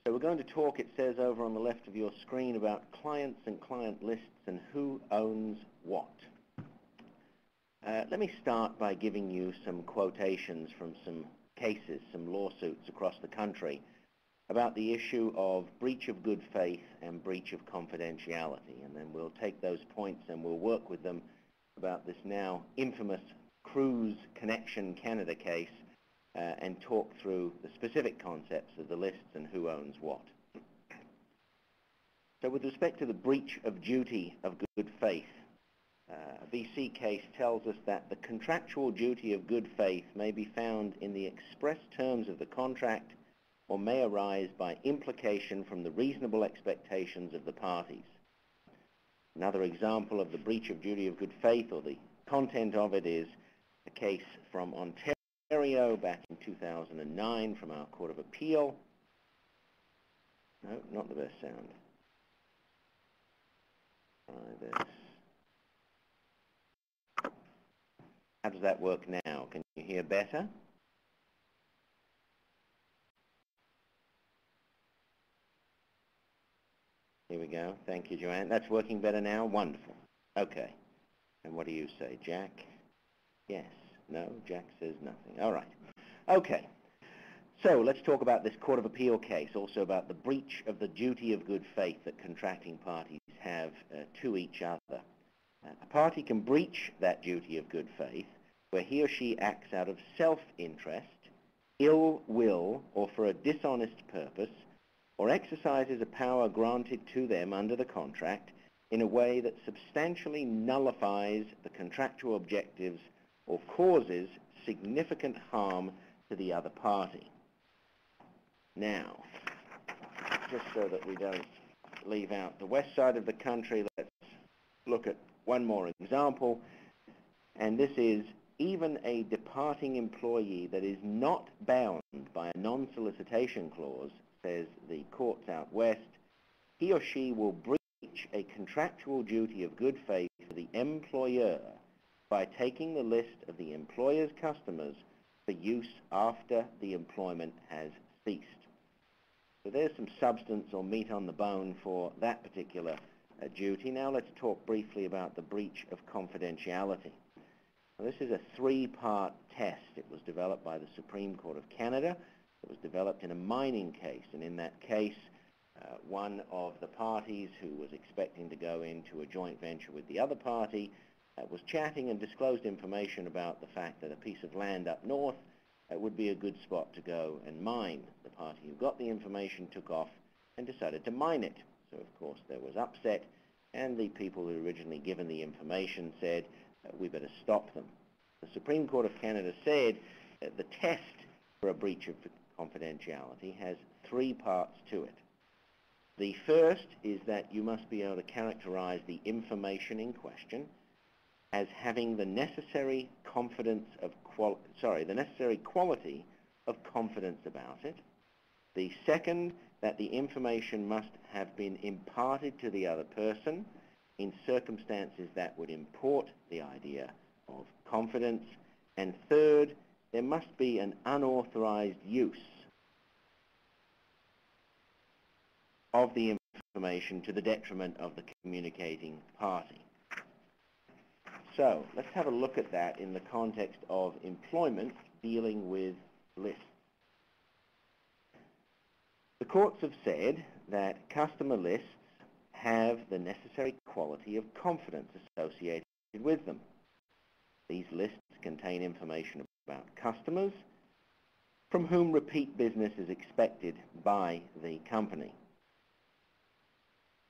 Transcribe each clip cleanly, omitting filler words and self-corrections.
So we're going to talk, it says over on the left of your screen, about clients and client lists and who owns what. Let me start by giving you some quotations from some cases, some lawsuits across the country about the issue of breach of good faith and breach of confidentiality. And then we'll take those points and we'll work with them about this now infamous Cruise Connection Canada case and talk through the specific concepts of the lists and who owns what. So with respect to the breach of duty of good faith, a BC case tells us that the contractual duty of good faith may be found in the express terms of the contract or may arise by implication from the reasonable expectations of the parties. Another example of the breach of duty of good faith, or the content of it, is a case from Ontario back in 2009 from our Court of Appeal. No, not the best sound. Try this. How does that work now? Can you hear better? Here we go. Thank you, Joanne. That's working better now? Wonderful. Okay. And what do you say, Jack? Yes. No? Jack says nothing. All right. Okay. So let's talk about this Court of Appeal case, also about the breach of the duty of good faith that contracting parties have to each other. A party can breach that duty of good faith where he or she acts out of self-interest, ill will, or for a dishonest purpose, or exercises a power granted to them under the contract in a way that substantially nullifies the contractual objectives or causes significant harm to the other party. Now, just so that we don't leave out the west side of the country, let's look at one more example, and this is even a departing employee that is not bound by a non-solicitation clause, says the courts out west, he or she will breach a contractual duty of good faith for the employer by taking the list of the employer's customers for use after the employment has ceased. So there's some substance or meat on the bone for that particular duty. Now let's talk briefly about the breach of confidentiality. Now, this is a three-part test. It was developed by the Supreme Court of Canada. It was developed in a mining case, and in that case, one of the parties who was expecting to go into a joint venture with the other party was chatting and disclosed information about the fact that a piece of land up north would be a good spot to go and mine. The party who got the information took off and decided to mine it. So, of course, there was upset, and the people who originally given the information said, we better stop them. The Supreme Court of Canada said that the test for a breach of confidentiality has three parts to it. The first is that you must be able to characterize the information in question as having the necessary the necessary quality of confidence about it. The second, that the information must have been imparted to the other person in circumstances that would import the idea of confidence. And third, there must be an unauthorized use of the information to the detriment of the communicating party. So let's have a look at that in the context of employment dealing with lists. The courts have said that customer lists have the necessary quality of confidence associated with them. These lists contain information about customers from whom repeat business is expected by the company.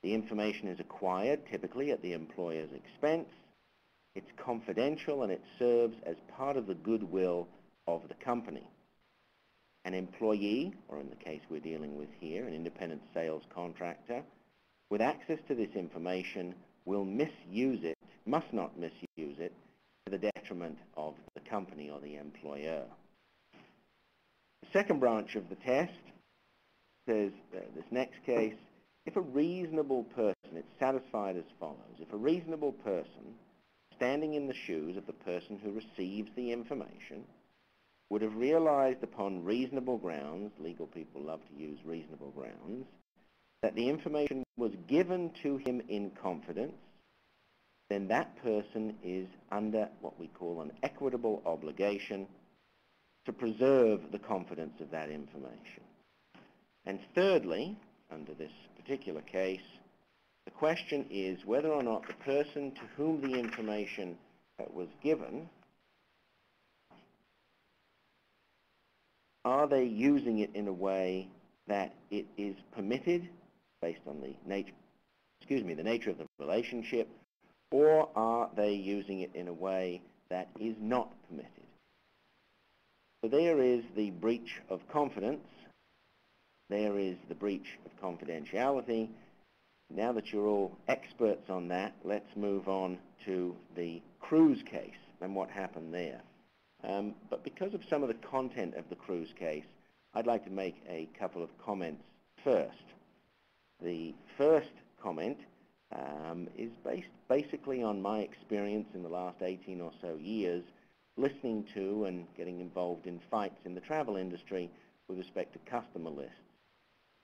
The information is acquired typically at the employer's expense. It's confidential and it serves as part of the goodwill of the company. An employee, or in the case we're dealing with here, an independent sales contractor, with access to this information will misuse it, must not misuse it, to the detriment of the company or the employer. The second branch of the test says, this next case, if a reasonable person, it's satisfied as follows, if a reasonable person standing in the shoes of the person who receives the information would have realized upon reasonable grounds, legal people love to use reasonable grounds, that the information was given to him in confidence, then that person is under what we call an equitable obligation to preserve the confidence of that information. And thirdly, under this particular case, the question is whether or not the person to whom the information was given, are they using it in a way that it is permitted based on the nature of the relationship, or are they using it in a way that is not permitted? So there is the breach of confidence. There is the breach of confidentiality. Now that you're all experts on that, let's move on to the Cruz case and what happened there. But because of some of the content of the Cruz case, I'd like to make a couple of comments first. The first comment is based basically on my experience in the last 18 or so years listening to and getting involved in fights in the travel industry with respect to customer lists.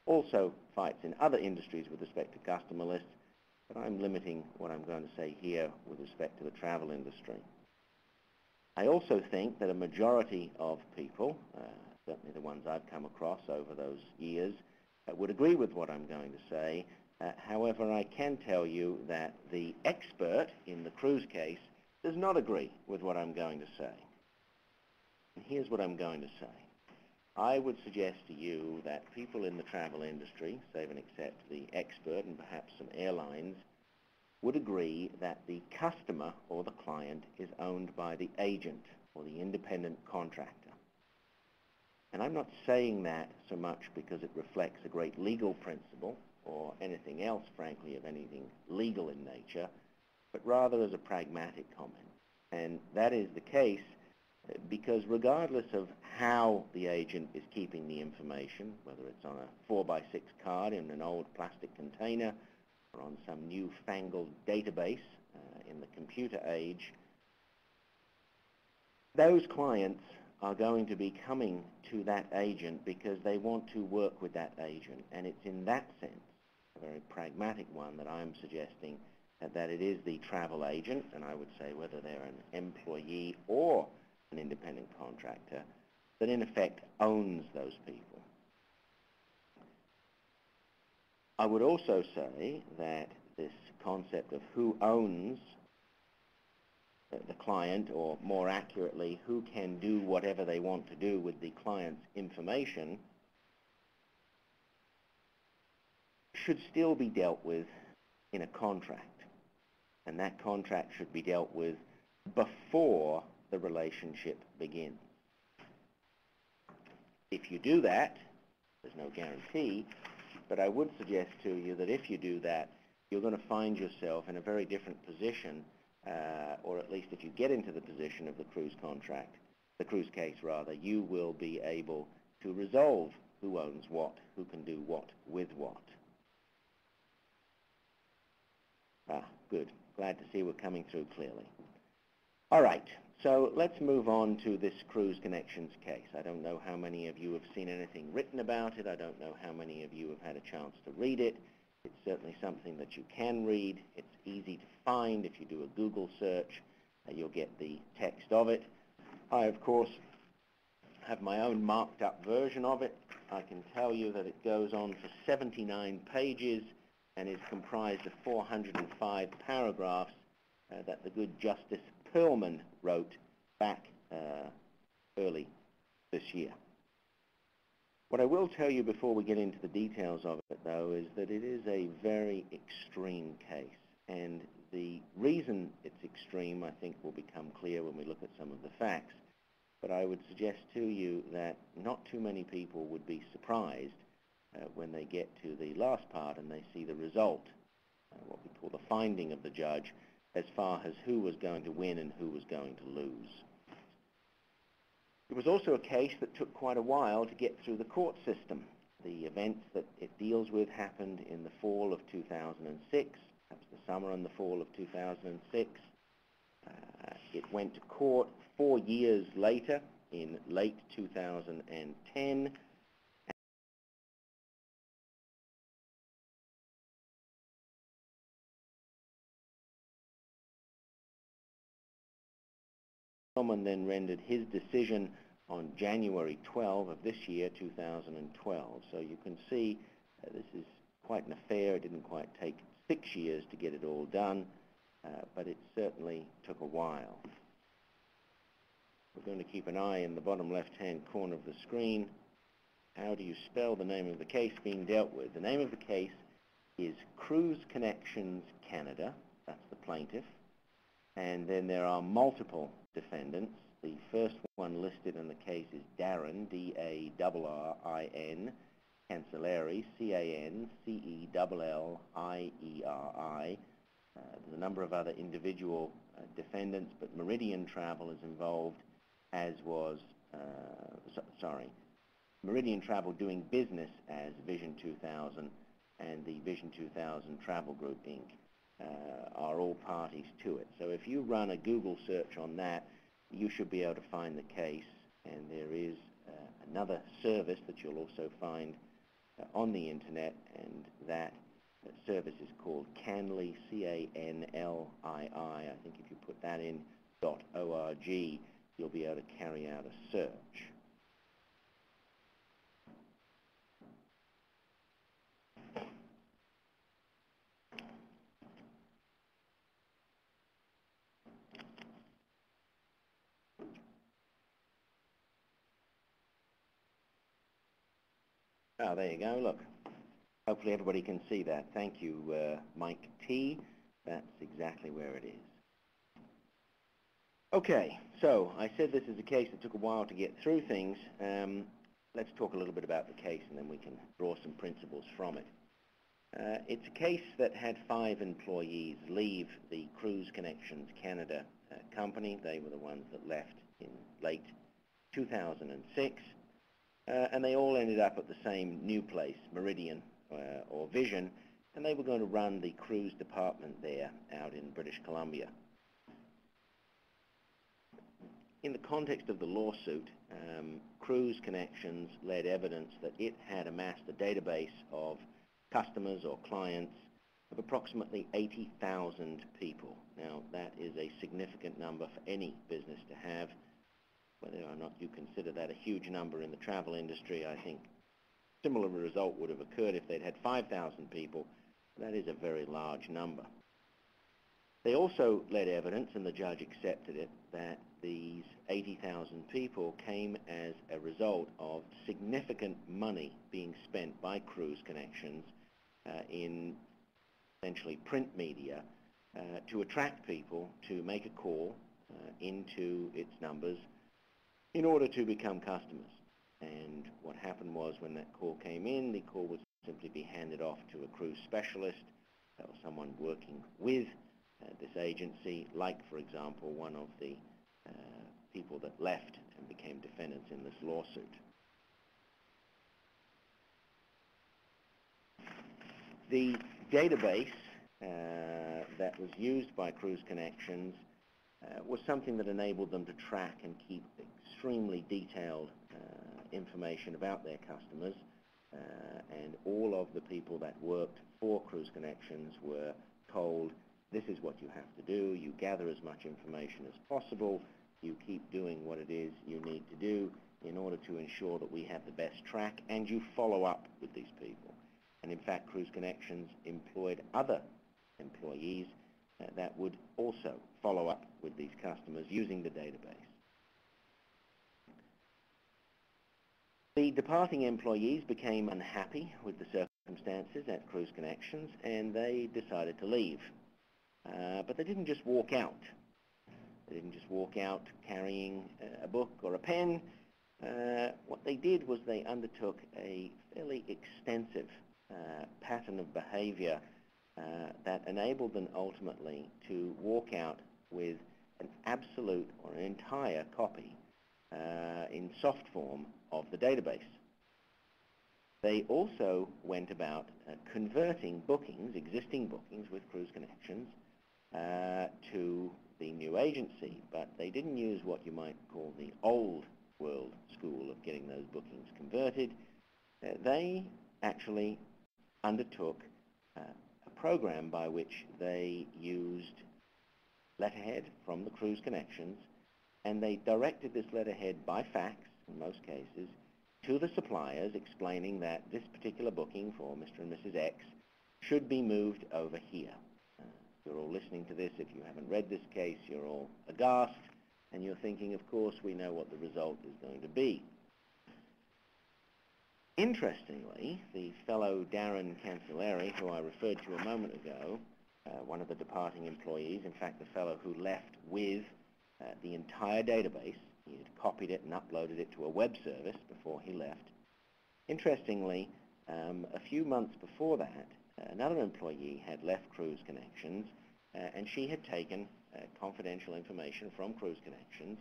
Also fights in other industries with respect to customer lists, but I'm limiting what I'm going to say here with respect to the travel industry. I also think that a majority of people, certainly the ones I've come across over those years, would agree with what I'm going to say. However, I can tell you that the expert in the Cruz case does not agree with what I'm going to say. And here's what I'm going to say. I would suggest to you that people in the travel industry, save and except the expert and perhaps some airlines, would agree that the customer or the client is owned by the agent or the independent contractor. And I'm not saying that so much because it reflects a great legal principle or anything else, frankly, of anything legal in nature, but rather as a pragmatic comment. And that is the case because regardless of how the agent is keeping the information, whether it's on a 4x6 card in an old plastic container or on some newfangled database in the computer age, those clients are going to be coming to that agent because they want to work with that agent. And it's in that sense, a very pragmatic one, that I'm suggesting that it is the travel agent, and I would say whether they're an employee or an independent contractor, that in effect owns those people. I would also say that this concept of who owns the client, or more accurately, who can do whatever they want to do with the client's information, should still be dealt with in a contract. And that contract should be dealt with before the relationship begins. If you do that, there's no guarantee, but I would suggest to you that if you do that, you're going to find yourself in a very different position, or at least if you get into the position of the Cruz contract, the Cruz case rather, you will be able to resolve who owns what, who can do what with what. Good. Glad to see we're coming through clearly. All right, so let's move on to this Cruz Connections case. I don't know how many of you have seen anything written about it. I don't know how many of you have had a chance to read it. It's certainly something that you can read. It's easy to find. If you do a Google search, you'll get the text of it. I, of course, have my own marked up version of it. I can tell you that it goes on for 79 pages and is comprised of 405 paragraphs that the good Justice Perlman wrote back early this year. What I will tell you before we get into the details of it, though, is that it is a very extreme case. And the reason it's extreme, I think, will become clear when we look at some of the facts. But I would suggest to you that not too many people would be surprised when they get to the last part and they see the result, what we call the finding of the judge, as far as who was going to win and who was going to lose. It was also a case that took quite a while to get through the court system. The events that it deals with happened in the fall of 2006, perhaps the summer and the fall of 2006. It went to court 4 years later in late 2010. Solomon then rendered his decision on January 12 of this year, 2012. So you can see this is quite an affair. It didn't quite take 6 years to get it all done, but it certainly took a while. We're going to keep an eye in the bottom left-hand corner of the screen. How do you spell the name of the case being dealt with? The name of the case is Cruise Connections Canada. That's the plaintiff. And then there are multiple defendants. The first one listed in the case is Darrin, D-A-R-R-I-N, Cancelleri, C-A-N-C-E-L-L-I-E-R-I. There's a number of other individual defendants, but Meridian Travel is involved, as was, Meridian Travel doing business as Vision 2000 and the Vision 2000 Travel Group, Inc. Are all parties to it. So if you run a Google search on that, you should be able to find the case, and there is another service that you'll also find on the internet, and that service is called Canlii, C-A-N-L-I-I. I think if you put that in .org, you'll be able to carry out a search. Oh, there you go, look. Hopefully everybody can see that. Thank you, Mike T. That's exactly where it is. Okay, so I said this is a case that took a while to get through things. Let's talk a little bit about the case, and then we can draw some principles from it. It's a case that had 5 employees leave the Cruise Connections Canada company. They were the ones that left in late 2006. And they all ended up at the same new place, Meridian or Vision, and they were going to run the cruise department there out in British Columbia. In the context of the lawsuit, Cruise Connections led evidence that it had amassed a database of customers or clients of approximately 80,000 people. Now, that is a significant number for any business to have. Whether or not you consider that a huge number in the travel industry, I think similar result would have occurred if they'd had 5,000 people. That is a very large number. They also led evidence, and the judge accepted it, that these 80,000 people came as a result of significant money being spent by Cruise Connections in essentially print media to attract people to make a call into its numbers in order to become customers. And what happened was, when that call came in, the call would simply be handed off to a cruise specialist or someone working with this agency, like, for example, one of the people that left and became defendants in this lawsuit. The database that was used by Cruise Connections was something that enabled them to track and keep extremely detailed information about their customers, and all of the people that worked for Cruise Connections were told, this is what you have to do. You gather as much information as possible. You keep doing what it is you need to do in order to ensure that we have the best track, and you follow up with these people. And in fact, Cruise Connections employed other employees that would also follow up with these customers using the database. The departing employees became unhappy with the circumstances at Cruise Connections, and they decided to leave. But they didn't just walk out. They didn't just walk out carrying a book or a pen. What they did was they undertook a fairly extensive pattern of behavior that enabled them ultimately to walk out with an absolute or an entire copy in soft form of the database. They also went about converting bookings, existing bookings with Cruise Connections, to the new agency, but they didn't use what you might call the old world school of getting those bookings converted, they actually undertook a program by which they used letterhead from the Cruise Connections, and they directed this letterhead by fax, in most cases, to the suppliers, explaining that this particular booking for Mr. and Mrs. X should be moved over here. You're all listening to this. If you haven't read this case, you're all aghast, and you're thinking, of course, we know what the result is going to be. Interestingly, the fellow Darren Cancelleri, who I referred to a moment ago, one of the departing employees, in fact, the fellow who left with the entire database, he had copied it and uploaded it to a web service before he left. Interestingly, a few months before that, another employee had left Cruise Connections, and she had taken confidential information from Cruise Connections,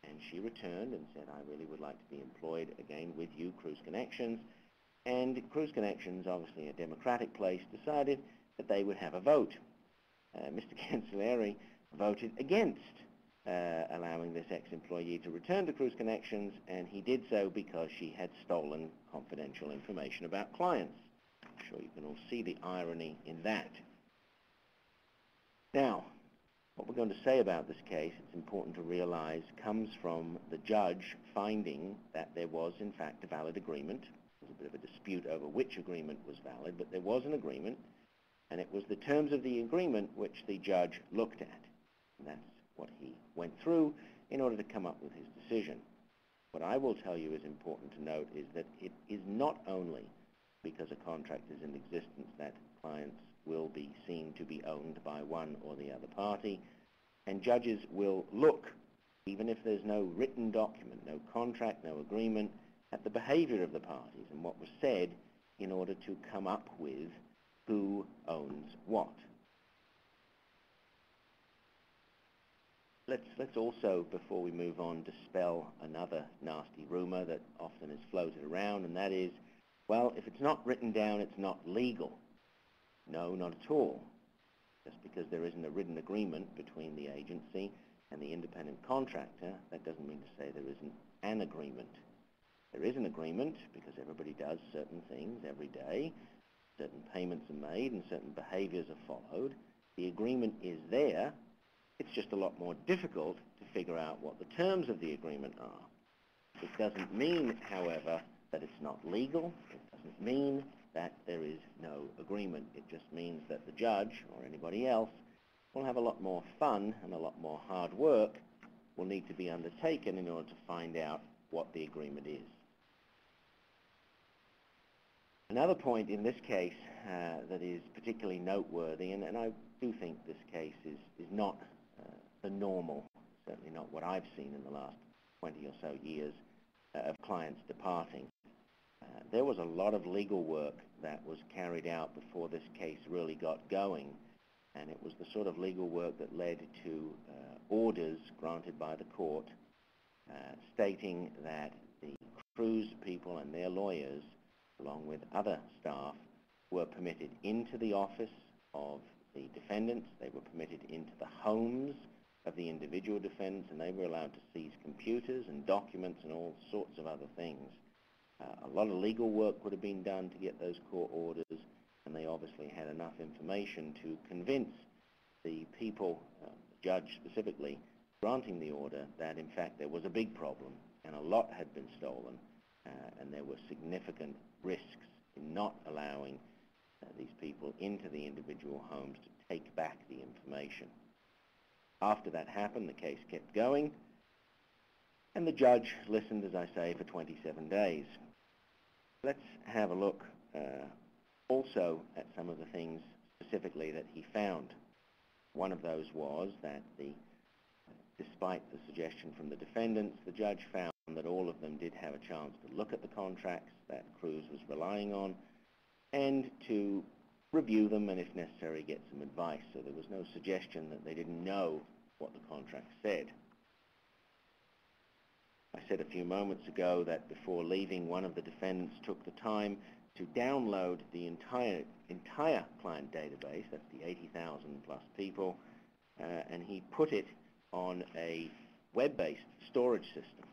and she returned and said, I really would like to be employed again with you, Cruise Connections. And Cruise Connections, obviously a democratic place, decided that they would have a vote. Mr. Cancelleri voted against allowing this ex-employee to return to Cruise Connections, and he did so because she had stolen confidential information about clients. I'm sure you can all see the irony in that. Now, what we're going to say about this case, it's important to realize, comes from the judge finding that there was, in fact, a valid agreement. There was a bit of a dispute over which agreement was valid, but there was an agreement, and it was the terms of the agreement which the judge looked at. And that's what he went through in order to come up with his decision. What I will tell you is important to note is that it is not only because a contract is in existence that clients will be seen to be owned by one or the other party, and judges will look, even if there's no written document, no contract, no agreement, at the behavior of the parties and what was said in order to come up with who owns what. Let's also, before we move on, dispel another nasty rumor that often is floated around, and that is, well, if it's not written down, it's not legal. No, not at all. Just because there isn't a written agreement between the agency and the independent contractor, that doesn't mean to say there isn't an agreement. There is an agreement because everybody does certain things every day, certain payments are made and certain behaviors are followed. The agreement is there. It's just a lot more difficult to figure out what the terms of the agreement are. It doesn't mean, however, that it's not legal. It doesn't mean that there is no agreement. It just means that the judge or anybody else will have a lot more fun and a lot more hard work will need to be undertaken in order to find out what the agreement is. Another point in this case that is particularly noteworthy, and I do think this case is not the normal, certainly not what I've seen in the last 20 or so years of clients departing. There was a lot of legal work that was carried out before this case really got going, and it was the sort of legal work that led to orders granted by the court stating that the cruise people and their lawyers, along with other staff, were permitted into the office of the defendants, they were permitted into the homes of the individual defendants, and they were allowed to seize computers and documents and all sorts of other things. A lot of legal work would have been done to get those court orders, and they obviously had enough information to convince the people, the judge specifically, granting the order that in fact there was a big problem and a lot had been stolen, and there were significant risks in not allowing these people into the individual homes to take back the information. After that happened, the case kept going, and the judge listened, as I say, for 27 days. Let's have a look also at some of the things specifically that he found. One of those was that despite the suggestion from the defendants, the judge found that all of them did have a chance to look at the contracts that Cruise was relying on and to review them and, if necessary, get some advice. So there was no suggestion that they didn't know what the contract said. I said a few moments ago that before leaving, one of the defendants took the time to download the entire client database, that's the 80,000 plus people, and he put it on a web-based storage system.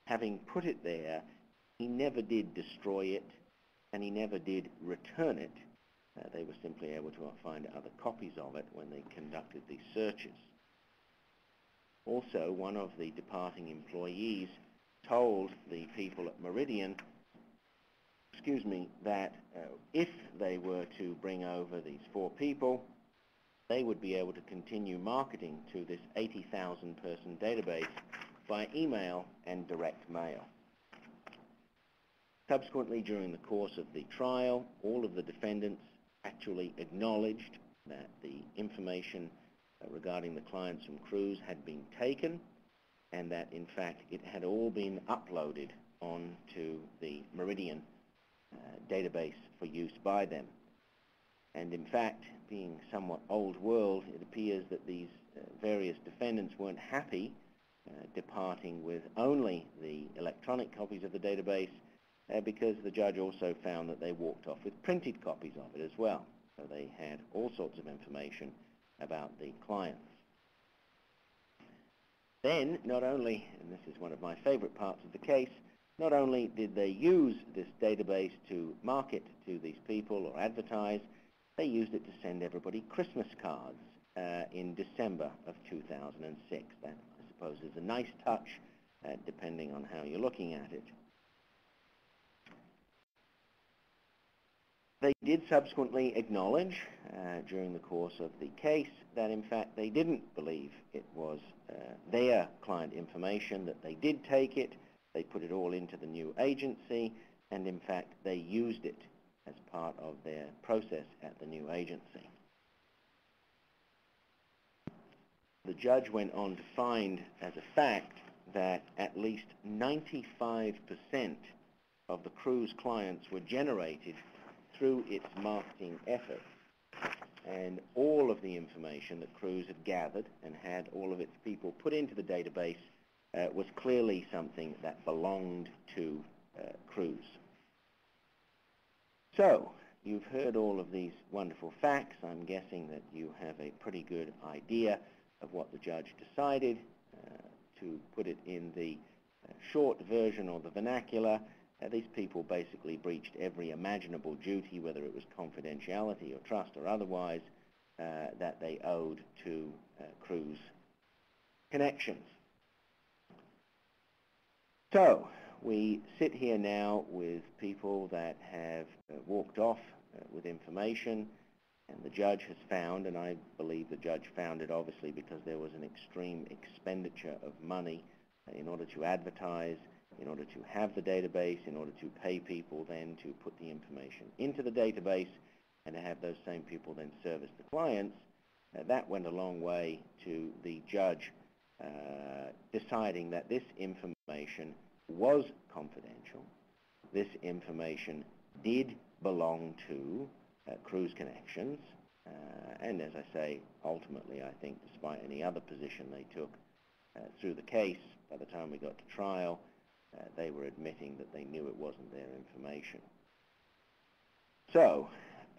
having put it there, he never did destroy it, and he never did return it. They were simply able to find other copies of it when they conducted these searches. Also, one of the departing employees told the people at Meridian, that if they were to bring over these 4 people, they would be able to continue marketing to this 80,000 person database by email and direct mail. Subsequently, during the course of the trial, all of the defendants actually acknowledged that the information regarding the clients from Cruise had been taken, and that in fact it had all been uploaded onto the Meridian database for use by them. And in fact, being somewhat old world, it appears that these various defendants weren't happy departing with only the electronic copies of the database, because the judge also found that they walked off with printed copies of it as well. So they had all sorts of information about the clients. Then, not only, and this is one of my favorite parts of the case, not only did they use this database to market to these people or advertise, they used it to send everybody Christmas cards in December of 2006. That, I suppose, is a nice touch, depending on how you're looking at it. They did subsequently acknowledge during the course of the case that in fact they didn't believe it was their client information, that they did take it, they put it all into the new agency, and in fact they used it as part of their process at the new agency. The judge went on to find as a fact that at least 95% of the Cruise clients were generated through its marketing effort, and all of the information that Cruise had gathered and had all of its people put into the database was clearly something that belonged to Cruise. So, you've heard all of these wonderful facts. I'm guessing that you have a pretty good idea of what the judge decided. To put it in the short version or the vernacular, these people basically breached every imaginable duty, whether it was confidentiality or trust or otherwise, that they owed to Cruise Connections. So, we sit here now with people that have walked off with information, and the judge has found, and I believe the judge found it obviously because there was an extreme expenditure of money in order to advertise, in order to have the database, in order to pay people then to put the information into the database, and to have those same people then service the clients. That went a long way to the judge deciding that this information was confidential. This information did belong to Cruise Connections, and as I say, ultimately I think despite any other position they took through the case, by the time we got to trial, they were admitting that they knew it wasn't their information. So,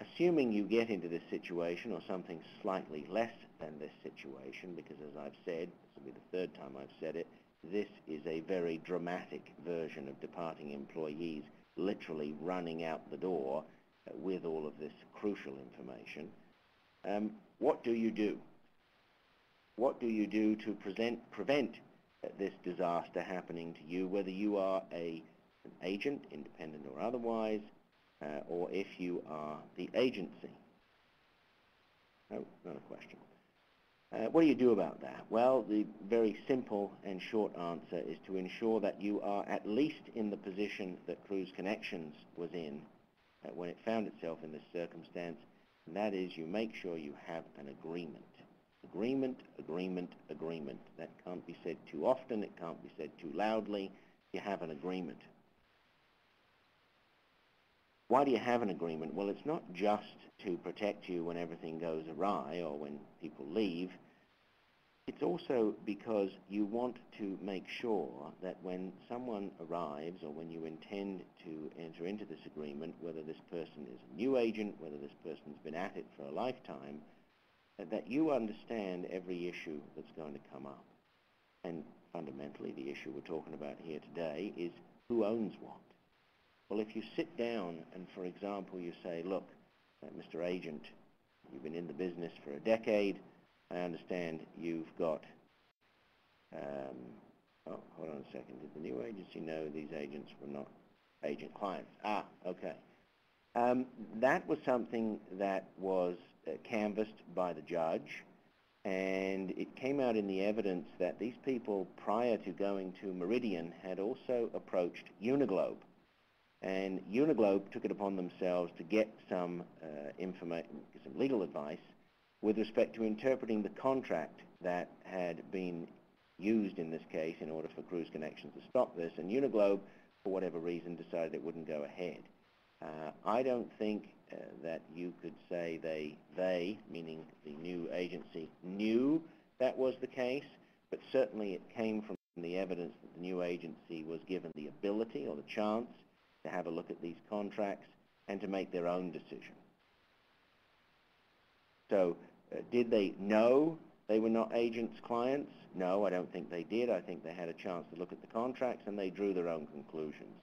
assuming you get into this situation or something slightly less than this situation, because as I've said, this will be the third time I've said it, this is a very dramatic version of departing employees literally running out the door with all of this crucial information. What do you do? What do you do to prevent this disaster happening to you, whether you are an agent, independent or otherwise, or if you are the agency? No, not a question. What do you do about that? Well, the very simple and short answer is to ensure that you are at least in the position that Cruise Connections was in when it found itself in this circumstance, and that is you make sure you have an agreement. Agreement, agreement, agreement. That can't be said too often, it can't be said too loudly. You have an agreement. Why do you have an agreement? Well, it's not just to protect you when everything goes awry or when people leave. It's also because you want to make sure that when someone arrives or when you intend to enter into this agreement, whether this person is a new agent, whether this person's been at it for a lifetime, that you understand every issue that's going to come up. And fundamentally the issue we're talking about here today is who owns what. Well, if you sit down and, for example, you say, look, Mr. Agent, you've been in the business for a decade. I understand you've got, oh, hold on a second. Did the new agency know these agents were not agent clients? Ah, okay. That was something that was canvassed by the judge, and it came out in the evidence that these people, prior to going to Meridian, had also approached Uniglobe. And Uniglobe took it upon themselves to get some some legal advice with respect to interpreting the contract that had been used in this case in order for Cruise Connections to stop this, and Uniglobe, for whatever reason, decided it wouldn't go ahead. I don't think that you could say they, meaning the new agency, knew that was the case, but certainly it came from the evidence that the new agency was given the ability or the chance to have a look at these contracts and to make their own decision. So did they know they were not agents' clients? No, I don't think they did. I think they had a chance to look at the contracts and they drew their own conclusions.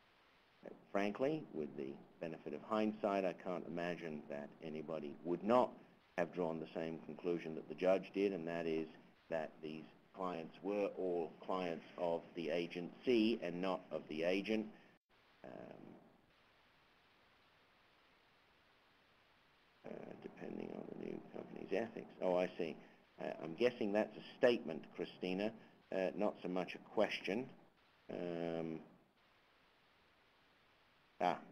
Frankly, with the benefit of hindsight, I can't imagine that anybody would not have drawn the same conclusion that the judge did, and that is that these clients were all clients of the agency and not of the agent. Depending on the new company's ethics. Oh, I see. I'm guessing that's a statement, Christina, not so much a question.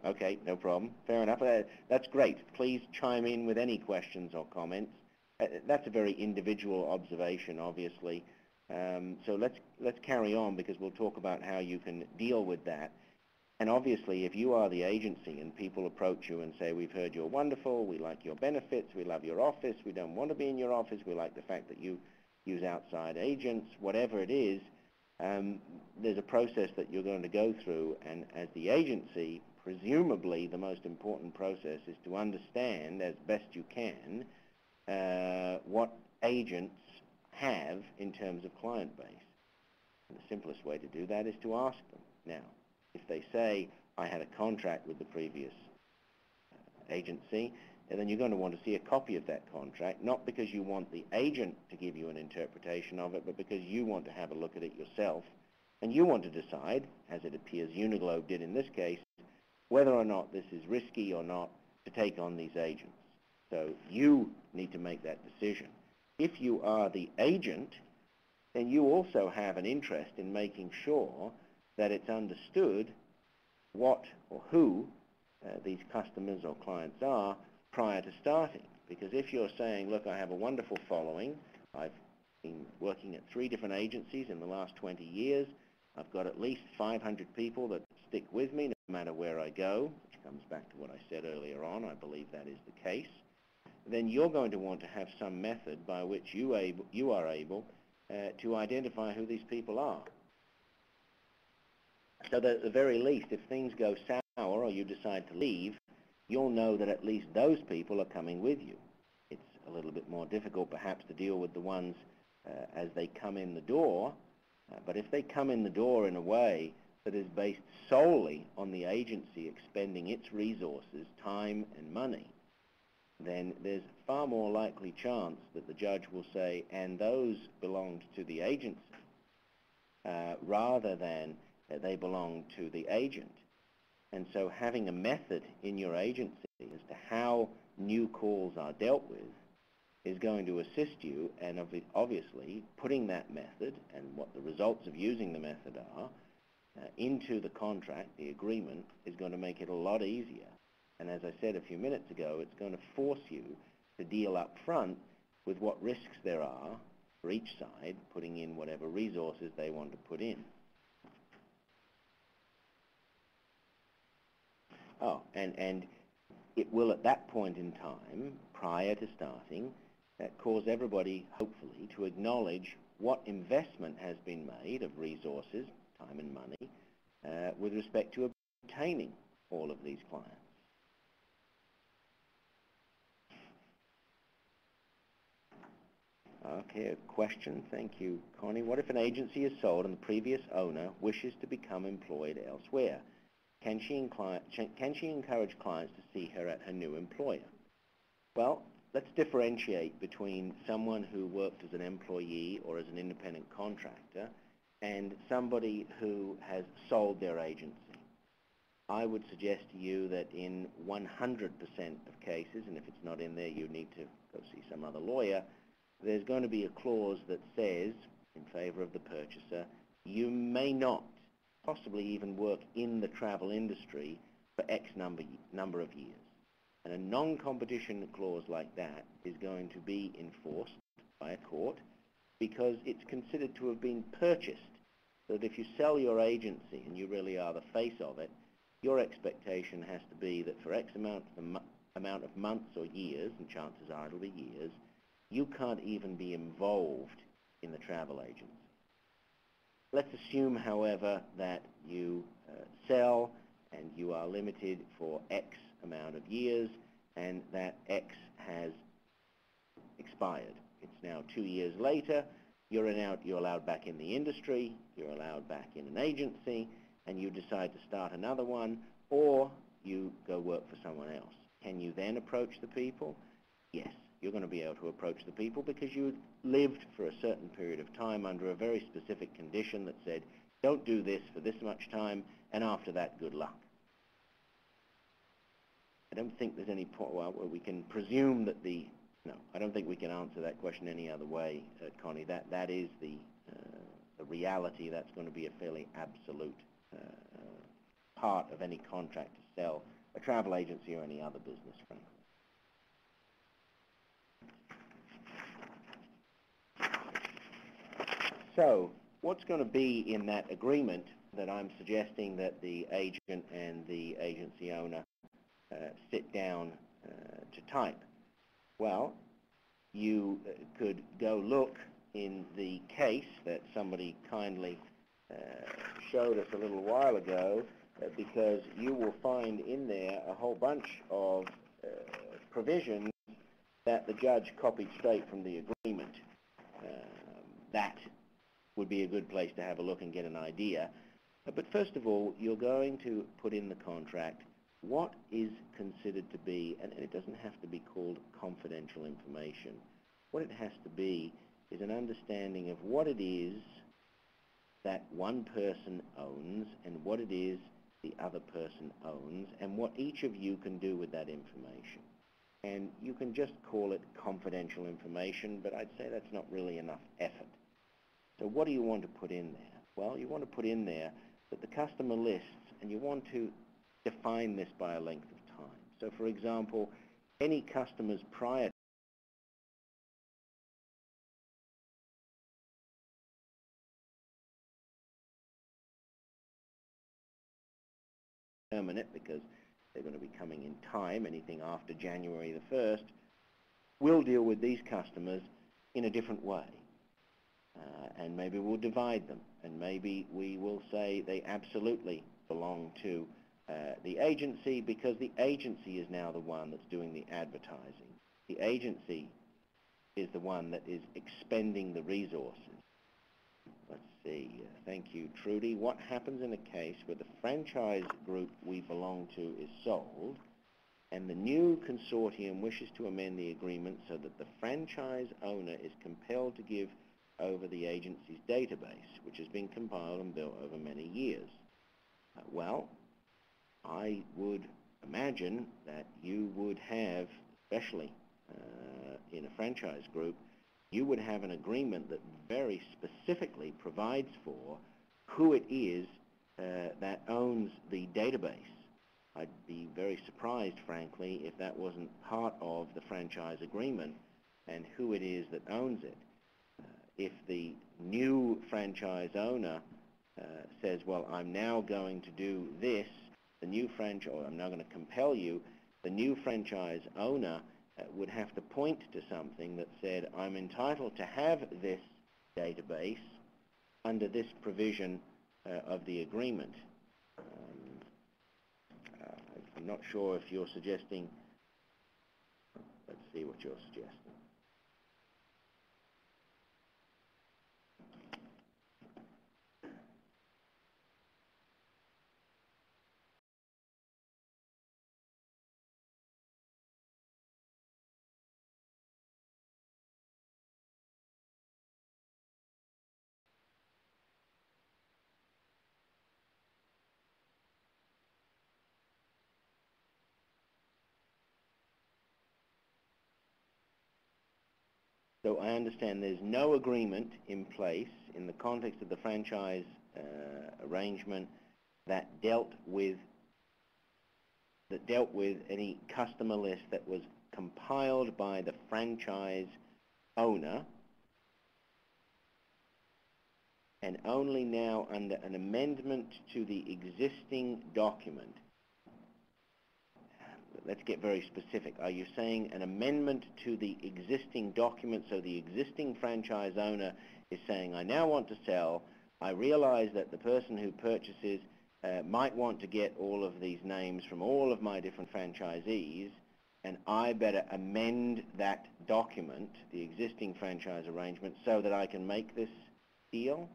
Okay, no problem. Fair enough. That's great. Please chime in with any questions or comments. That's a very individual observation, obviously. So let's carry on, because we'll talk about how you can deal with that. And obviously, if you are the agency and people approach you and say, we've heard you're wonderful, we like your benefits, we love your office, we don't want to be in your office, we like the fact that you use outside agents, whatever it is, there's a process that you're going to go through. And as the agency, presumably the most important process is to understand as best you can what agents have in terms of client base. And the simplest way to do that is to ask them. Now, if they say, I had a contract with the previous agency, and then you're going to want to see a copy of that contract, not because you want the agent to give you an interpretation of it, but because you want to have a look at it yourself, and you want to decide, as it appears Uniglobe did in this case, whether or not this is risky or not to take on these agents. So you need to make that decision. If you are the agent, then you also have an interest in making sure that it's understood what or who these customers or clients are prior to starting. Because if you're saying, look, I have a wonderful following, I've been working at 3 different agencies in the last 20 years, I've got at least 500 people that stick with me no matter where I go, which comes back to what I said earlier on, I believe that is the case, then you're going to want to have some method by which you are able to identify who these people are. So that at the very least, if things go sour or you decide to leave, you'll know that at least those people are coming with you. It's a little bit more difficult perhaps to deal with the ones as they come in the door, but if they come in the door in a way that is based solely on the agency expending its resources, time and money, then there's a far more likely chance that the judge will say, and those belonged to the agency, rather than they belong to the agent. And so having a method in your agency as to how new calls are dealt with is going to assist you, and obviously putting that method and what the results of using the method are into the contract, the agreement, is going to make it a lot easier. And as I said a few minutes ago, it's going to force you to deal up front with what risks there are for each side, putting in whatever resources they want to put in. Oh, and it will at that point in time, prior to starting, cause everybody, hopefully, to acknowledge what investment has been made of resources, time and money, with respect to obtaining all of these clients. Okay, a question. Thank you, Connie. What if an agency is sold and the previous owner wishes to become employed elsewhere? Can she encourage clients to see her at her new employer? Well, let's differentiate between someone who worked as an employee or as an independent contractor and somebody who has sold their agency. I would suggest to you that in 100% of cases, and if it's not in there, you need to go see some other lawyer, there's going to be a clause that says, in favor of the purchaser, you may not possibly even work in the travel industry for X number of years. And a non-competition clause like that is going to be enforced by a court because it's considered to have been purchased. So that if you sell your agency and you really are the face of it, your expectation has to be that for X amount of months or years, and chances are it'll be years, you can't even be involved in the travel agency. Let's assume, however, that you sell and you are limited for X amount of years and that X has expired. It's now 2 years later, you're allowed back in the industry, you're allowed back in an agency, and you decide to start another one, or you go work for someone else. Can you then approach the people? Yes, you're going to be able to approach the people because you lived for a certain period of time under a very specific condition that said, don't do this for this much time, and after that, good luck. I don't think there's any point, well, we can presume that no, I don't think we can answer that question any other way, Connie. That is the reality. That's going to be a fairly absolute part of any contract to sell a travel agency or any other business, frankly. So, what's going to be in that agreement that I'm suggesting that the agent and the agency owner sit down to type? Well, you could go look in the case that somebody kindly showed us a little while ago, because you will find in there a whole bunch of provisions that the judge copied straight from the agreement. That would be a good place to have a look and get an idea. But first of all, you're going to put in the contract what is considered to be, and it doesn't have to be called confidential information. What it has to be is an understanding of what it is that one person owns and what it is the other person owns and what each of you can do with that information. And you can just call it confidential information, but I'd say that's not really enough effort. So what do you want to put in there? Well, you want to put in there that the customer lists, and you want to define this by a length of time. So, for example, any customers prior to terminate, because they're going to be coming in time, anything after January the 1st, we'll deal with these customers in a different way. And maybe we'll divide them, and maybe we will say they absolutely belong to the agency, because the agency is now the one that's doing the advertising. The agency is the one that is expending the resources. Let's see. Thank you, Trudy. What happens in a case where the franchise group we belong to is sold and the new consortium wishes to amend the agreement so that the franchise owner is compelled to give over the agency's database, which has been compiled and built over many years? Well, I would imagine that you would have, especially in a franchise group, you would have an agreement that very specifically provides for who it is that owns the database. I'd be very surprised, frankly, if that wasn't part of the franchise agreement and who it is that owns it. If the new franchise owner says, well, I'm now going to do this, the new franchise, or I'm now going to compel you, the new franchise owner would have to point to something that said, I'm entitled to have this database under this provision of the agreement. I'm not sure if you're suggesting, let's see what you're suggesting. So I understand there's no agreement in place in the context of the franchise arrangement that dealt with any customer list that was compiled by the franchise owner, and only now under an amendment to the existing document. Let's get very specific. Are you saying an amendment to the existing document, so the existing franchise owner is saying, I now want to sell, I realize that the person who purchases might want to get all of these names from all of my different franchisees, and I better amend that document, the existing franchise arrangement, so that I can make this deal?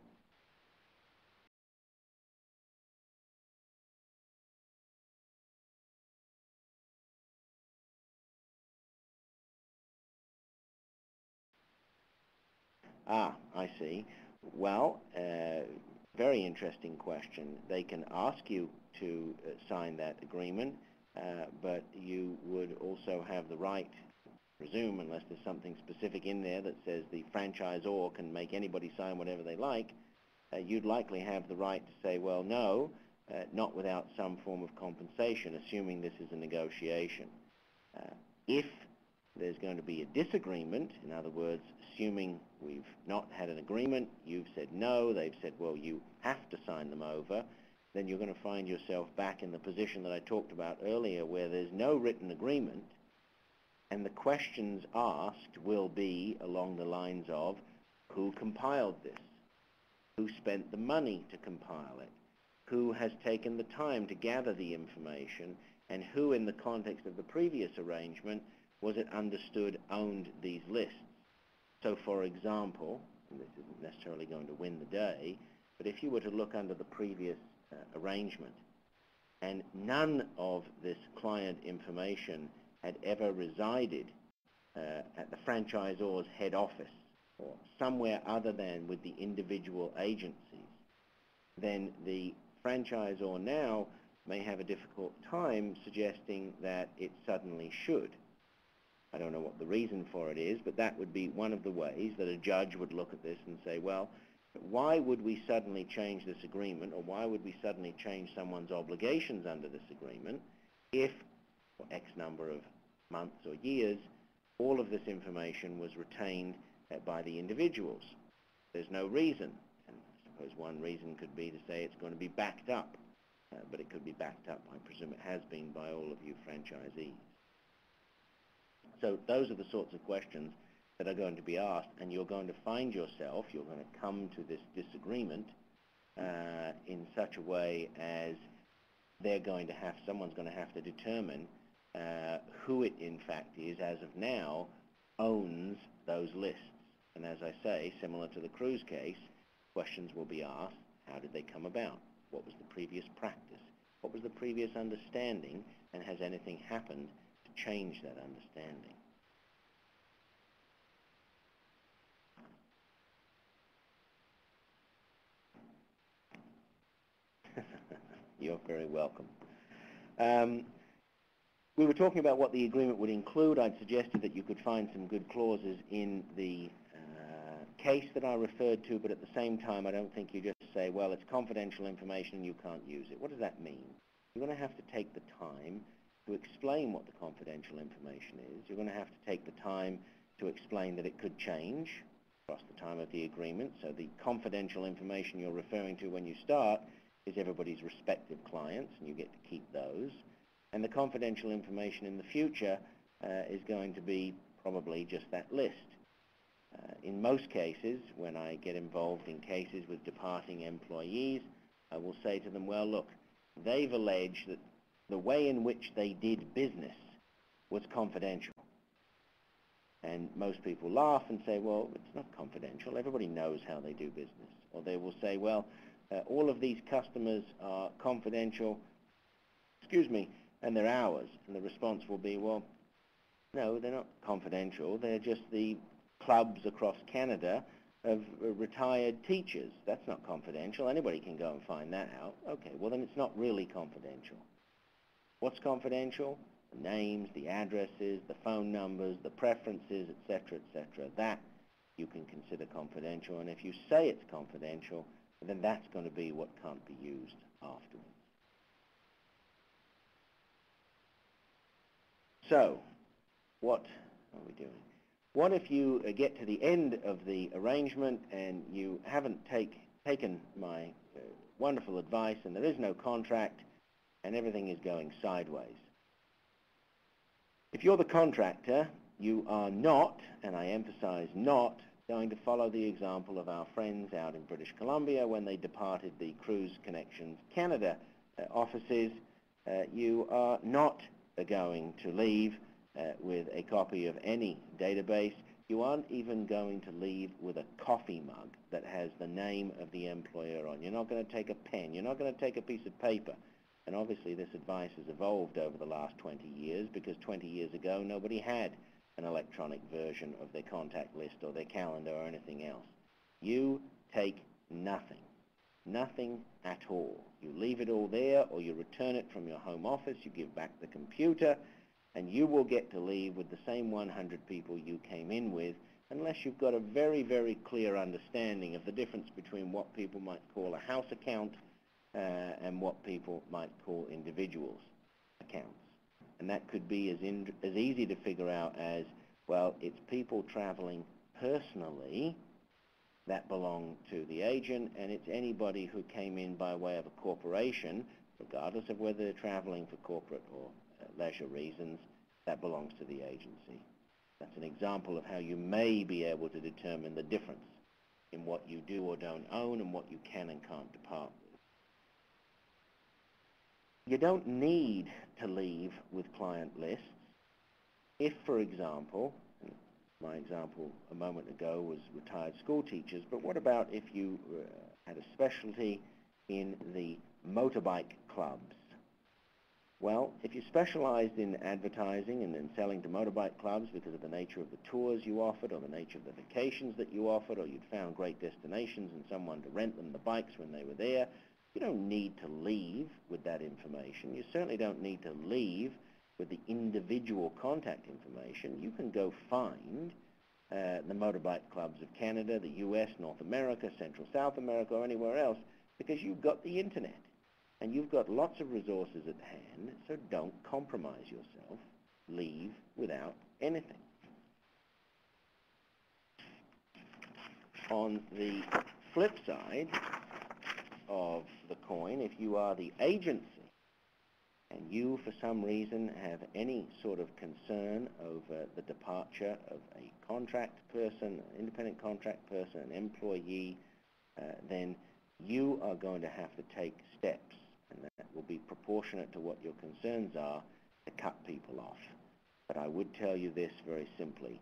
Ah, I see. Well, very interesting question. They can ask you to sign that agreement, but you would also have the right, presume, unless there's something specific in there that says the franchisor can make anybody sign whatever they like, you'd likely have the right to say, well, no, not without some form of compensation, assuming this is a negotiation. If there's going to be a disagreement, in other words, assuming we've not had an agreement, you've said no, they've said, well, you have to sign them over, then you're going to find yourself back in the position that I talked about earlier, where there's no written agreement, and the questions asked will be along the lines of, who compiled this? Who spent the money to compile it? Who has taken the time to gather the information? And who, in the context of the previous arrangement, was it understood owned these lists? So, for example, and this isn't necessarily going to win the day, but if you were to look under the previous arrangement, and none of this client information had ever resided at the franchisor's head office or somewhere other than with the individual agencies, then the franchisor now may have a difficult time suggesting that it suddenly should. I don't know what the reason for it is, but that would be one of the ways that a judge would look at this and say, well, why would we suddenly change this agreement, or why would we suddenly change someone's obligations under this agreement if, for X number of months or years, all of this information was retained by the individuals? There's no reason. And I suppose one reason could be to say it's going to be backed up, but it could be backed up, I presume it has been, by all of you franchisees. So those are the sorts of questions that are going to be asked, and you're going to find yourself, you're going to come to this disagreement in such a way as someone's going to have to determine who it in fact is, as of now, owns those lists. And as I say, similar to the Cruz case, questions will be asked, how did they come about? What was the previous practice? What was the previous understanding? And has anything happened to change that understanding? You're very welcome. We were talking about what the agreement would include. I'd suggested that you could find some good clauses in the case that I referred to, but at the same time, I don't think you just say, well, it's confidential information and you can't use it. What does that mean? You're going to have to take the time to explain what the confidential information is. You're going to have to take the time to explain that it could change across the time of the agreement. So the confidential information you're referring to when you start is everybody's respective clients, and you get to keep those. And the confidential information in the future is going to be probably just that list. In most cases, when I get involved in cases with departing employees, I will say to them, well, look, they've alleged that the way in which they did business was confidential. And most people laugh and say, well, it's not confidential. Everybody knows how they do business. Or they will say, well, all of these customers are confidential, and they're ours. And the response will be, well, no, they're not confidential. They're just the clubs across Canada of retired teachers. That's not confidential. Anybody can go and find that out. Okay, well then it's not really confidential. What's confidential? The names, the addresses, the phone numbers, the preferences, etc., etc. That you can consider confidential, and if you say it's confidential, then that's going to be what can't be used afterwards. So, what are we doing? What if you get to the end of the arrangement and you haven't taken my wonderful advice and there is no contract and everything is going sideways? If you're the contractor, you are not, and I emphasize not, going to follow the example of our friends out in British Columbia when they departed the Cruise Connections Canada offices. You are not going to leave with a copy of any database. You aren't even going to leave with a coffee mug that has the name of the employer on. You're not going to take a pen. You're not going to take a piece of paper. And obviously this advice has evolved over the last 20 years because 20 years ago nobody had an electronic version of their contact list or their calendar or anything else. You take nothing. Nothing at all. You leave it all there or you return it from your home office, you give back the computer, and you will get to leave with the same 100 people you came in with unless you've got a very, very clear understanding of the difference between what people might call a house account and what people might call individuals' accounts. And that could be as easy to figure out as, well, it's people traveling personally that belong to the agent, and it's anybody who came in by way of a corporation, regardless of whether they're traveling for corporate or leisure reasons, that belongs to the agency. That's an example of how you may be able to determine the difference in what you do or don't own and what you can and can't depart with. You don't need to leave with client lists if, for example, my example a moment ago was retired school teachers, but what about if you had a specialty in the motorbike clubs? Well, if you specialized in advertising and in selling to motorbike clubs because of the nature of the tours you offered or the nature of the vacations that you offered, or you'd found great destinations and someone to rent them the bikes when they were there, you don't need to leave with that information. You certainly don't need to leave with the individual contact information. You can go find the motorbike clubs of Canada, the US, North America, Central South America, or anywhere else because you've got the internet. And you've got lots of resources at hand, so don't compromise yourself. Leave without anything. On the flip side of the coin, if you are the agency and you, for some reason, have any sort of concern over the departure of a contract person, an independent contract person, an employee, then you are going to have to take steps. And that will be proportionate to what your concerns are to cut people off. But I would tell you this very simply.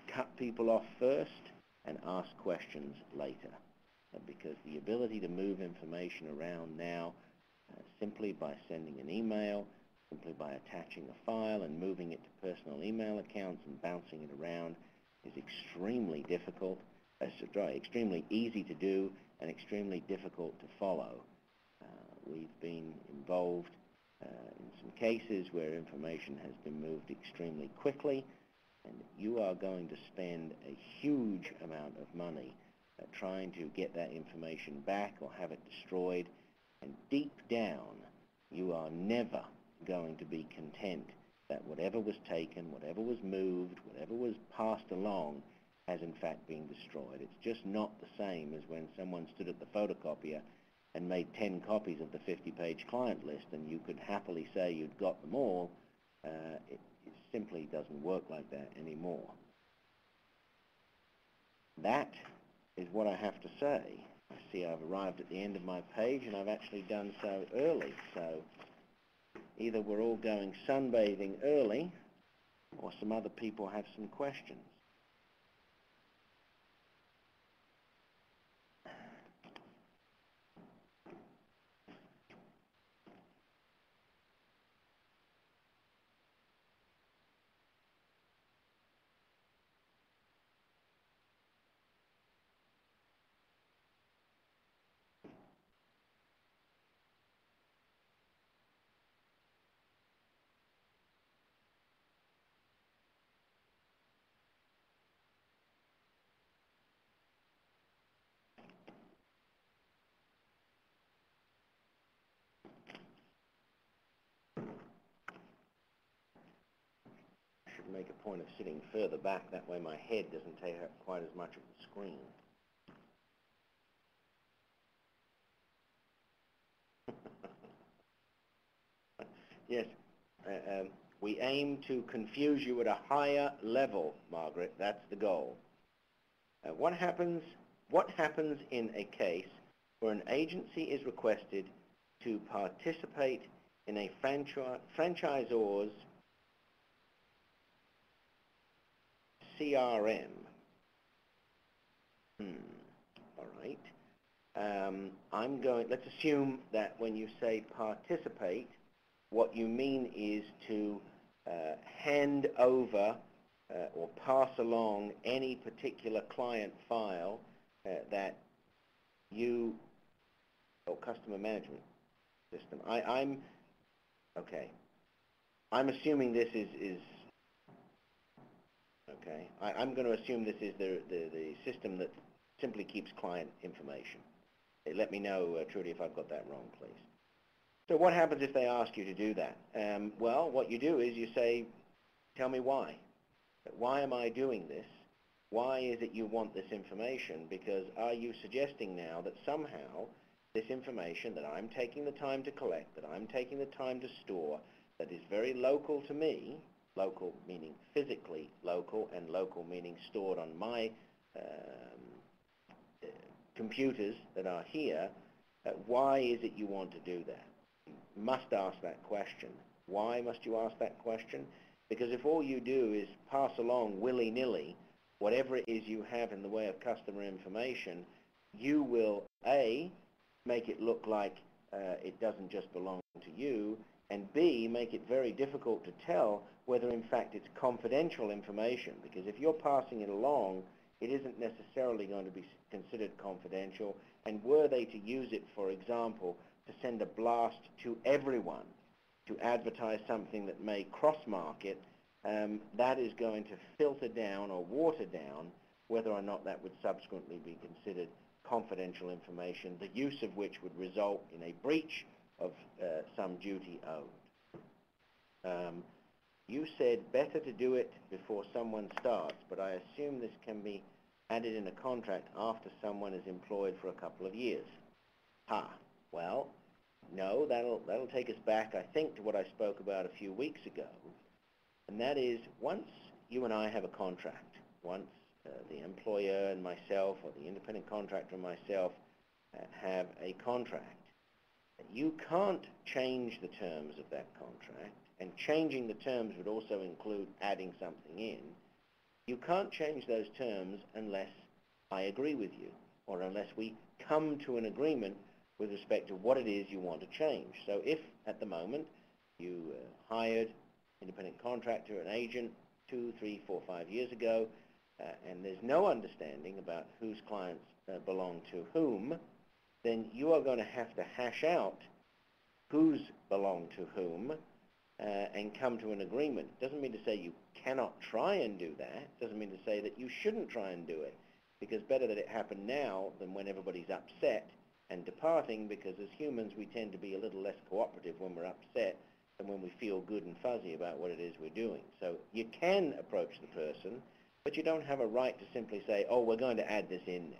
Cut people off first and ask questions later. Because the ability to move information around now simply by sending an email, simply by attaching a file and moving it to personal email accounts and bouncing it around is extremely difficult, extremely easy to do and extremely difficult to follow. We've been involved in some cases where information has been moved extremely quickly, and you are going to spend a huge amount of money trying to get that information back or have it destroyed, and deep down you are never going to be content that whatever was taken, whatever was moved, whatever was passed along has in fact been destroyed. It's just not the same as when someone stood at the photocopier and made 10 copies of the 50-page client list and you could happily say you'd got them all. It simply doesn't work like that anymore. That is what I have to say. I see I've arrived at the end of my page and I've actually done so early. So either we're all going sunbathing early or some other people have some questions. should make a point of sitting further back. That way my head doesn't take up quite as much of the screen. Yes, we aim to confuse you at a higher level, Margaret. That's the goal. What happens in a case where an agency is requested to participate in a franchisor's CRM? All right. Let's assume that when you say participate, what you mean is to hand over or pass along any particular client file that you, or customer management system. I'm assuming this is okay. I'm going to assume this is the system that simply keeps client information. Let me know, Trudy, if I've got that wrong, please. So what happens if they ask you to do that? Well, what you do is you say, tell me why. Why am I doing this? Why is it you want this information? Because are you suggesting now that somehow this information that I'm taking the time to collect, that I'm taking the time to store, that is very local to me, local meaning physically local, and local meaning stored on my computers that are here, why is it you want to do that? You must ask that question. Why must you ask that question? Because if all you do is pass along willy-nilly whatever it is you have in the way of customer information, you will, A, make it look like it doesn't just belong to you, and B, make it very difficult to tell whether in fact it's confidential information, because if you're passing it along, it isn't necessarily going to be considered confidential, and were they to use it, for example, to send a blast to everyone to advertise something that may cross-market, that is going to filter down or water down whether or not that would subsequently be considered confidential information, the use of which would result in a breach of some duty owed. You said better to do it before someone starts, but I assume this can be added in a contract after someone is employed for a couple of years. Well, no, that'll take us back, I think, to what I spoke about a few weeks ago, and that is once you and I have a contract, once the employer and myself, or the independent contractor and myself have a contract, you can't change the terms of that contract, and changing the terms would also include adding something in. You can't change those terms unless I agree with you, or unless we come to an agreement with respect to what it is you want to change. So if, at the moment, you hired independent contractor, an agent, 2, 3, 4, 5 years ago, and there's no understanding about whose clients belong to whom, then you are going to have to hash out whose belong to whom and come to an agreement. Doesn't mean to say you cannot try and do that. Doesn't mean to say that you shouldn't try and do it, because better that it happen now than when everybody's upset and departing, because as humans we tend to be a little less cooperative when we're upset than when we feel good and fuzzy about what it is we're doing. So you can approach the person, but you don't have a right to simply say, oh, we're going to add this in now.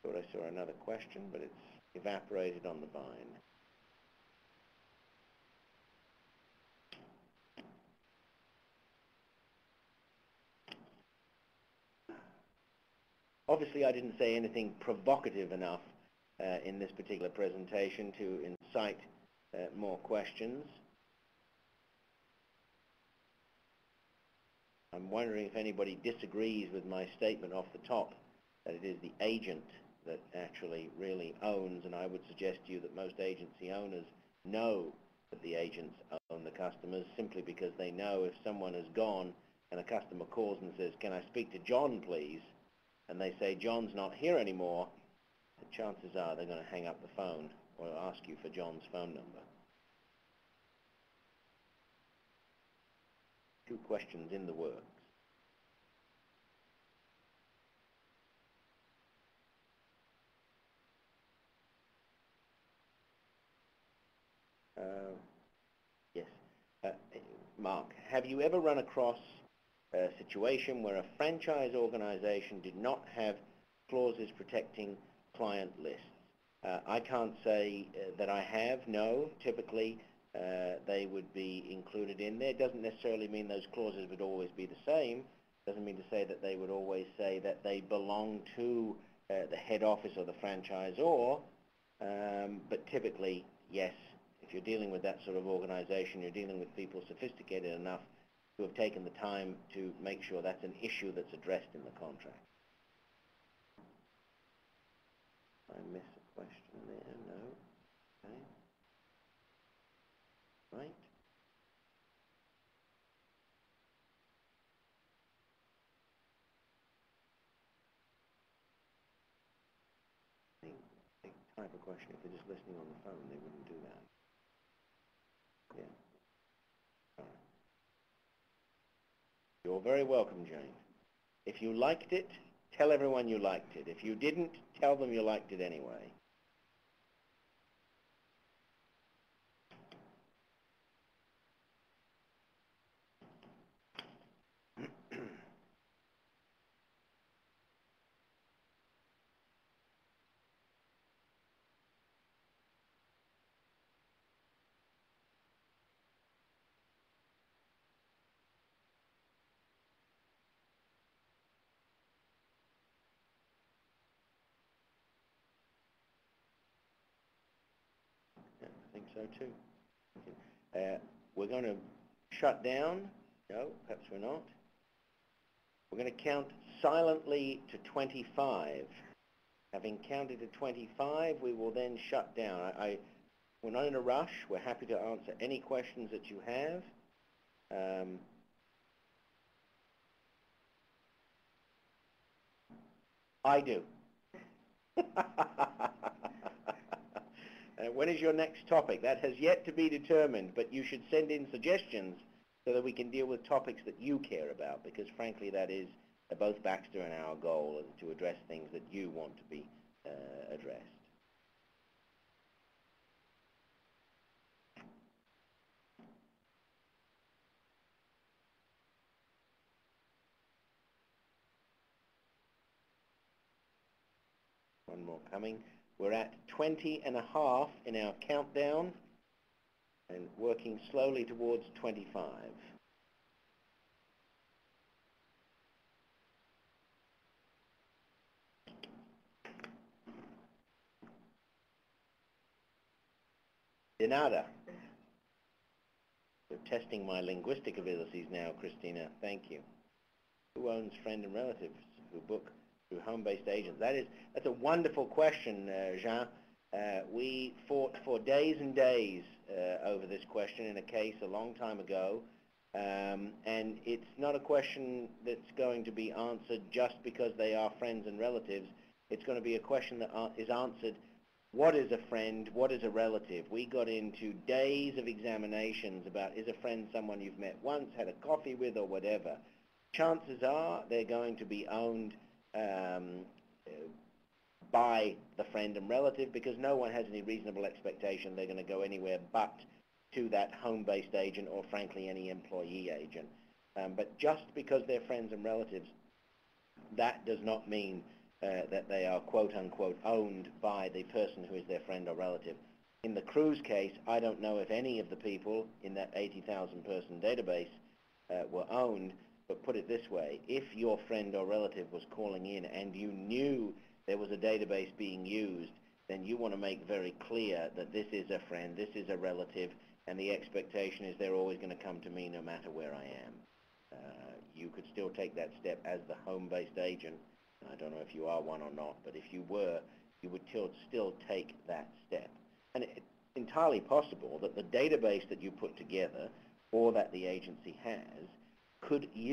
Thought I saw another question, but it's evaporated on the vine. Obviously, I didn't say anything provocative enough in this particular presentation to incite more questions. I'm wondering if anybody disagrees with my statement off the top that it is the agent that actually really owns, and I would suggest to you that most agency owners know that the agents own the customers, simply because they know if someone has gone and a customer calls and says, can I speak to John, please? And they say, John's not here anymore, the chances are they're going to hang up the phone or ask you for John's phone number. 2 questions in the works. Yes. Uh, Mark, have you ever run across a situation where a franchise organization did not have clauses protecting client lists? I can't say that I have, no. Typically, they would be included in there. It doesn't necessarily mean those clauses would always be the same. Doesn't mean to say that they would always say that they belong to the head office or the franchisor, but typically, yes, if you're dealing with that sort of organization, you're dealing with people sophisticated enough to have taken the time to make sure that's an issue that's addressed in the contract. I missed a question there, no. Okay. Right. They type a question. If they're just listening on the phone, they wouldn't do that. Yeah. All right. You're very welcome, Jane. If you liked it, tell everyone you liked it. If you didn't, tell them you liked it anyway. Yeah, I think so too. We're going to shut down. No, perhaps we're not. We're going to count silently to 25. Having counted to 25, we will then shut down. We're not in a rush. We're happy to answer any questions that you have. I do. When is your next topic? That has yet to be determined, but you should send in suggestions so that we can deal with topics that you care about, because frankly that is both Baxter and our goal, is to address things that you want to be addressed. One more coming. We're at 20 and a half in our countdown and working slowly towards 25. De nada. You're testing my linguistic abilities now, Christina. Thank you. Who owns friend and relatives who book through home-based agents? That's a wonderful question, Jean. We fought for days and days over this question in a case a long time ago, and it's not a question that's going to be answered just because they are friends and relatives. It's going to be a question that is answered, what is a friend, what is a relative? We got into days of examinations about, is a friend someone you've met once, had a coffee with, or whatever. Chances are they're going to be owned by the friend and relative, because no one has any reasonable expectation they're going to go anywhere but to that home-based agent, or frankly any employee agent. But just because they're friends and relatives, that does not mean that they are quote-unquote owned by the person who is their friend or relative. In the Cruise case, I don't know if any of the people in that 80,000 person database were owned, but put it this way, if your friend or relative was calling in and you knew there was a database being used, then you want to make very clear that this is a friend, this is a relative, and the expectation is they're always going to come to me no matter where I am. You could still take that step as the home-based agent. I don't know if you are one or not, but if you were, you would still take that step. And it's entirely possible that the database that you put together, or that the agency has, could use